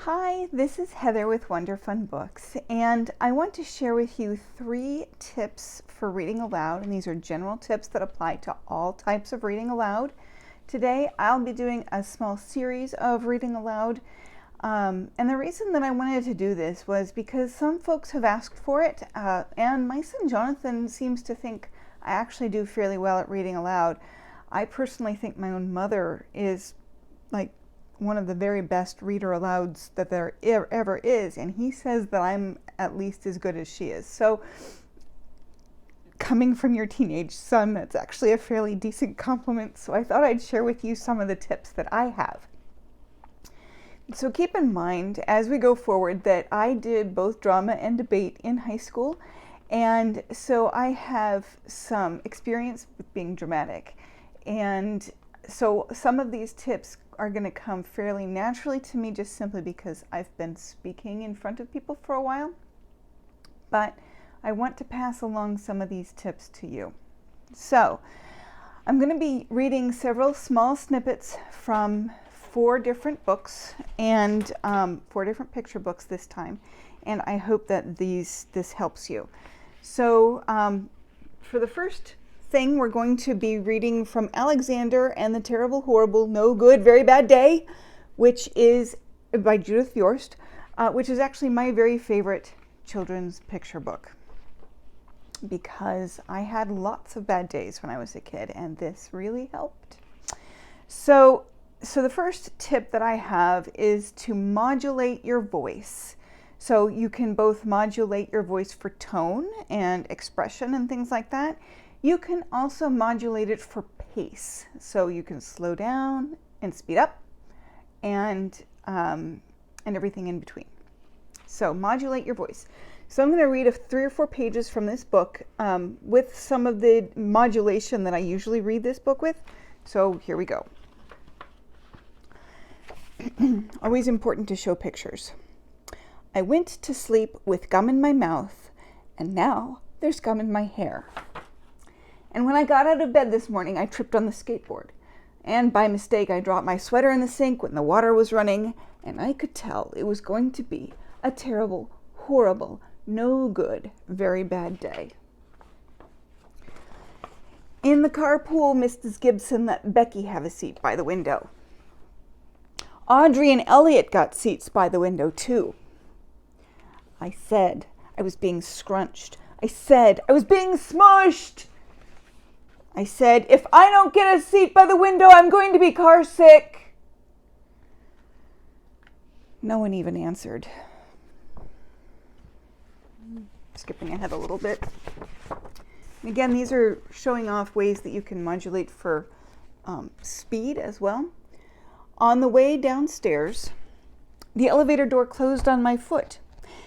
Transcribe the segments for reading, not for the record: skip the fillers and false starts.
Hi, this is Heather with Wonder Fun Books, and I want to share with you 3 tips for reading aloud, and these are general tips that apply to all types of reading aloud. Today, I'll be doing a small series of reading aloud, and the reason that I wanted to do this was because some folks have asked for it, and my son Jonathan seems to think I actually do fairly well at reading aloud. I personally think my own mother is like one of the very best reader alouds that there ever is, and he says that I'm at least as good as she is. So coming from your teenage son, that's actually a fairly decent compliment. So I thought I'd share with you some of the tips that I have. So keep in mind as we go forward that I did both drama and debate in high school, and so I have some experience with being dramatic, and so some of these tips are going to come fairly naturally to me just simply because I've been speaking in front of people for a while. But I want to pass along some of these tips to you. So I'm going to be reading several small snippets from 4 different books and 4 different picture books this time. And I hope that this helps you. So for the first thing, we're going to be reading from Alexander and the Terrible, Horrible, No Good, Very Bad Day, which is by Judith Viorst, which is actually my very favorite children's picture book because I had lots of bad days when I was a kid, and this really helped. So the first tip that I have is to modulate your voice. So you can both modulate your voice for tone and expression and things like that. You can also modulate it for pace, so you can slow down and speed up, and everything in between. So modulate your voice. So I'm going to read 3 or 4 pages from this book with some of the modulation that I usually read this book with. So here we go. Always important to show pictures. I went to sleep with gum in my mouth, and now there's gum in my hair. And when I got out of bed this morning, I tripped on the skateboard. And by mistake, I dropped my sweater in the sink when the water was running, and I could tell it was going to be a terrible, horrible, no good, very bad day. In the carpool, Mrs. Gibson let Becky have a seat by the window. Audrey and Elliot got seats by the window, too. I said I was being scrunched. I said I was being smushed. I said, if I don't get a seat by the window, I'm going to be car sick. No one even answered. Skipping ahead a little bit. And again, these are showing off ways that you can modulate for speed as well. On the way downstairs, the elevator door closed on my foot.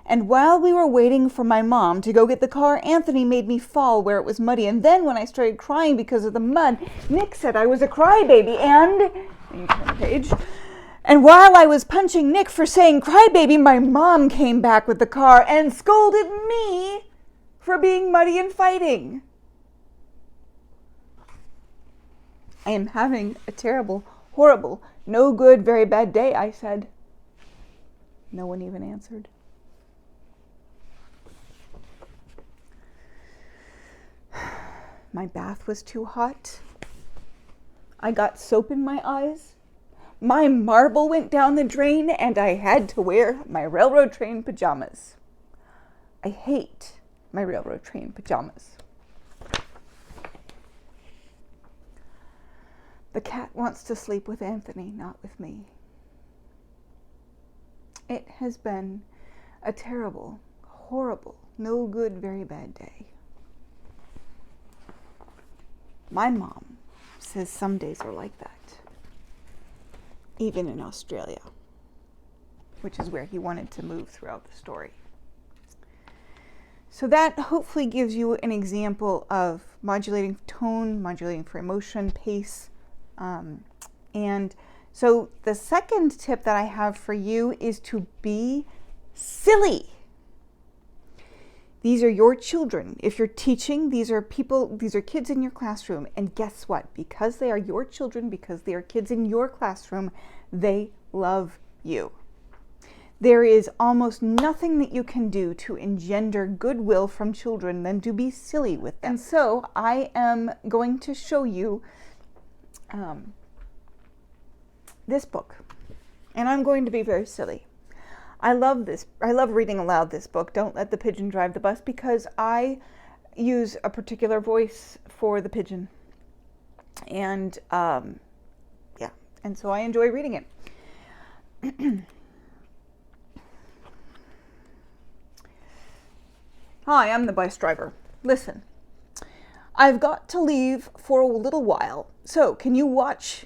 And while we were waiting for my mom to go get the car, Anthony made me fall where it was muddy. And then when I started crying because of the mud, Nick said I was a crybaby. And you turn the page. And while I was punching Nick for saying crybaby, my mom came back with the car and scolded me for being muddy and fighting. I am having a terrible, horrible, no good, very bad day, I said. No one even answered. My bath was too hot. I got soap in my eyes. My marble went down the drain, and I had to wear my railroad train pajamas. I hate my railroad train pajamas. The cat wants to sleep with Anthony, not with me. It has been a terrible, horrible, no good, very bad day. My mom says some days are like that, even in Australia, which is where he wanted to move throughout the story. So that hopefully gives you an example of modulating tone, modulating for emotion, pace. And so the second tip that I have for you is to be silly. These are your children. If you're teaching, these are kids in your classroom. And guess what? Because they are your children, because they are kids in your classroom, they love you. There is almost nothing that you can do to engender goodwill from children than to be silly with them. And so I am going to show you this book, and I'm going to be very silly. I love this. I love reading aloud this book, Don't Let the Pigeon Drive the Bus, because I use a particular voice for the pigeon. And yeah, and so I enjoy reading it. Hi, I'm the bus driver. Listen, I've got to leave for a little while, so can you watch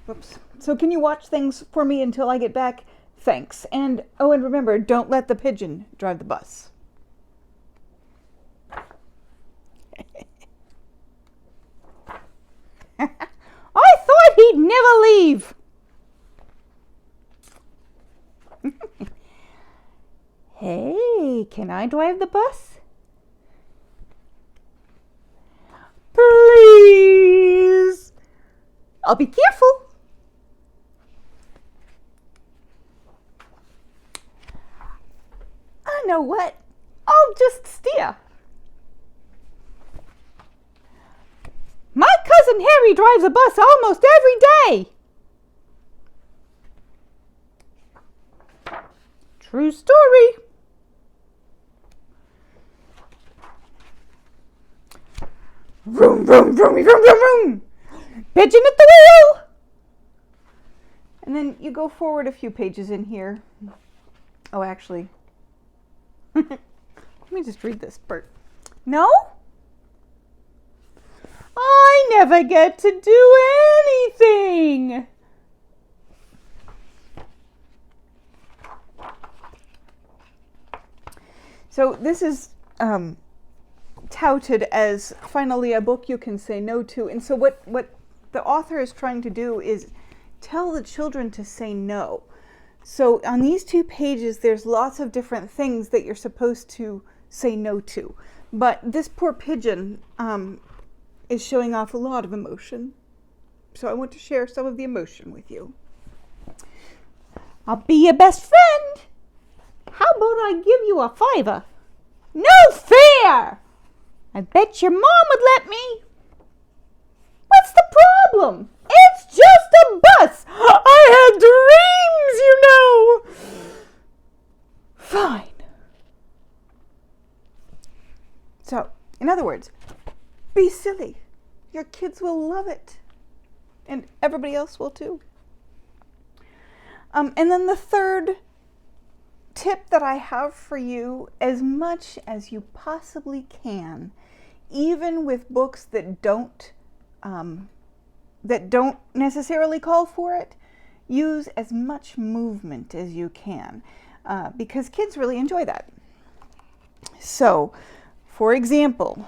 things for me until I get back? Thanks. And oh, and remember, don't let the pigeon drive the bus. I thought he'd never leave. Hey, can I drive the bus? Please. I'll be careful. I know what. I'll just steer. My cousin Harry drives a bus almost every day. True story. Vroom, vroom, vroom, vroom, vroom, vroom. Pigeon at the wheel. And then you go forward a few pages in here. Oh, actually, let me just read this part. No? I never get to do anything. So this is touted as finally a book you can say no to. And so what the author is trying to do is tell the children to say no. So on these 2 pages, there's lots of different things that you're supposed to say no to. But this poor pigeon is showing off a lot of emotion. So I want to share some of the emotion with you. I'll be your best friend. How about I give you a $5? No fair! I bet your mom would let me. What's the problem? It's just a bus. I had dreams, you know. Fine. So, in other words, be silly. Your kids will love it. And everybody else will too. And then the third tip that I have for you, as much as you possibly can, even with books that don't necessarily call for it, use as much movement as you can, because kids really enjoy that. So, for example,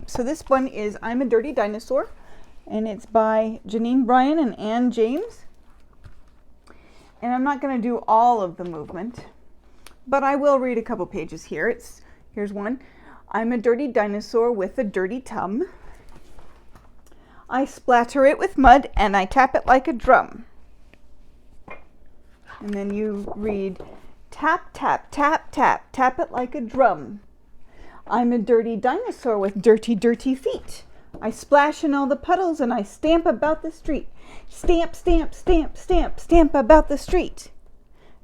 so this one is I'm a Dirty Dinosaur, and it's by Janine Bryan and Ann James. And I'm not going to do all of the movement, but I will read a couple pages here. Here's one. I'm a dirty dinosaur with a dirty tum. I splatter it with mud and I tap it like a drum. And then you read, tap, tap, tap, tap, tap it like a drum. I'm a dirty dinosaur with dirty, dirty feet. I splash in all the puddles and I stamp about the street. Stamp, stamp, stamp, stamp, stamp about the street.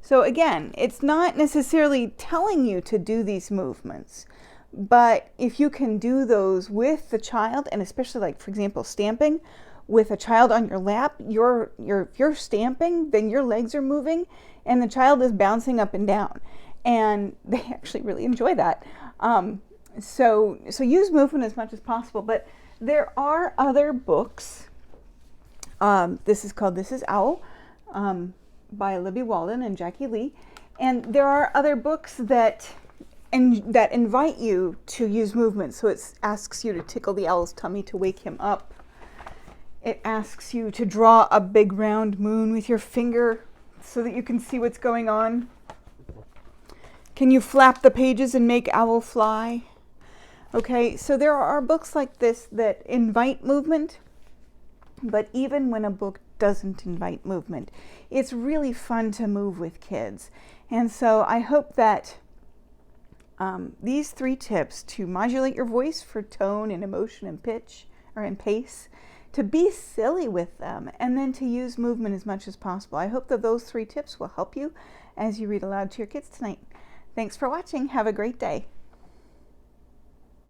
So again, it's not necessarily telling you to do these movements, but if you can do those with the child, and especially like, for example, stamping with a child on your lap, if you're stamping, then your legs are moving and the child is bouncing up and down. And they actually really enjoy that. So use movement as much as possible, but there are other books. This is Owl, by Libby Walden and Jackie Lee. And there are other books that invite you to use movement. So it asks you to tickle the owl's tummy to wake him up. It asks you to draw a big round moon with your finger so that you can see what's going on. Can you flap the pages and make owl fly? Okay, so there are books like this that invite movement, but even when a book doesn't invite movement. It's really fun to move with kids. And so I hope that these 3 tips to modulate your voice for tone and emotion and pitch or in pace, to be silly with them, and then to use movement as much as possible. I hope that those 3 tips will help you as you read aloud to your kids tonight. Thanks for watching. Have a great day.